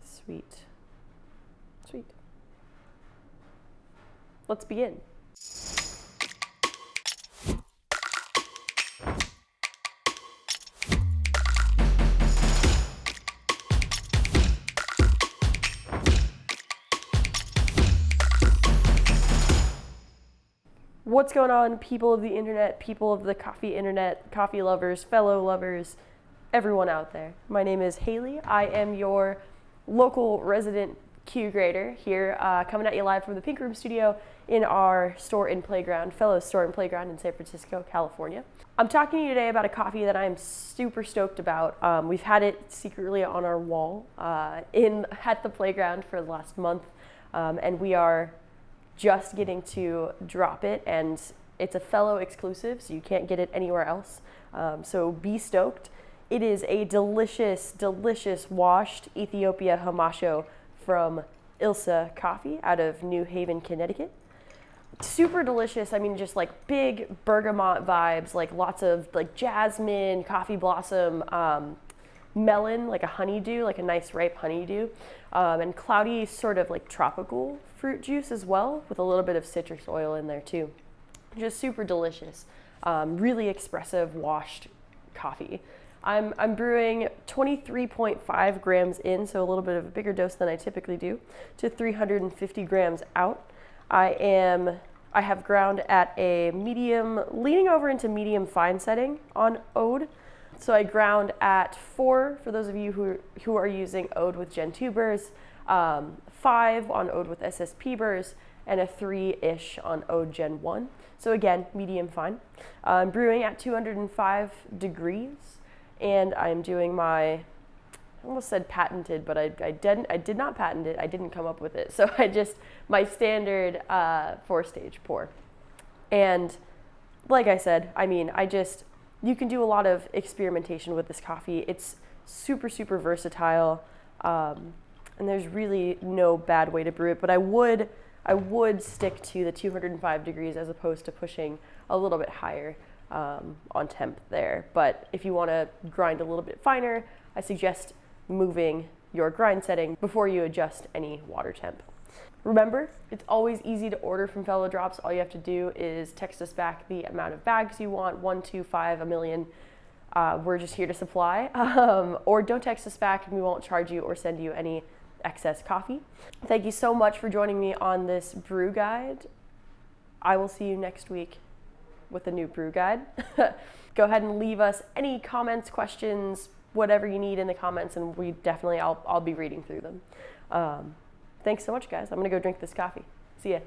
Sweet. Sweet. Let's begin. What's going on, people of the internet, people of the coffee internet, coffee lovers, fellow lovers, everyone out there? My name is Haley. I am your local resident Q grader here, coming at you live from the Pink Room studio in our store and playground, fellow store and playground in San Francisco, California. I'm talking to you today about a coffee that I'm super stoked about. We've had it secretly on our wall at the playground for the last month, and we are just getting to drop it, and it's a fellow exclusive, so you can't get it anywhere else. So be stoked. It is a delicious, delicious washed Ethiopia Hamasho from Ilse coffee out of New Haven, Connecticut. Super delicious. I mean, just like big bergamot vibes, like lots of like jasmine, coffee blossom, melon, like a honeydew, like a nice ripe honeydew, and cloudy sort of like tropical fruit juice as well, with a little bit of citrus oil in there too. Just super delicious. Really expressive washed coffee. I'm brewing 23.5 grams in, so a little bit of a bigger dose than I typically do, to 350 grams out. I have ground at a medium, leaning over into medium fine setting on Ode. So I ground at 4 for those of you who are using Ode with Gen 2 Burrs, 5 on Ode with SSP Burrs, and a 3-ish on Ode Gen 1. So again, medium fine. I'm brewing at 205 degrees, and I'm doing my, I almost said patented, but I did not patent it. I didn't come up with it. So my standard 4-stage pour. And like I said, I mean, you can do a lot of experimentation with this coffee. It's super, super versatile, and there's really no bad way to brew it, but I would stick to the 205 degrees as opposed to pushing a little bit higher on temp there. But if you want to grind a little bit finer, I suggest moving your grind setting before you adjust any water temp. Remember, it's always easy to order from Fellow Drops. All you have to do is text us back the amount of bags you want, 1, 2, 5, a million. We're just here to supply. Or don't text us back and we won't charge you or send you any excess coffee. Thank you so much for joining me on this brew guide. I will see you next week with a new brew guide. Go ahead and leave us any comments, questions, whatever you need in the comments, and I'll be reading through them. Thanks so much, guys. I'm gonna go drink this coffee. See ya.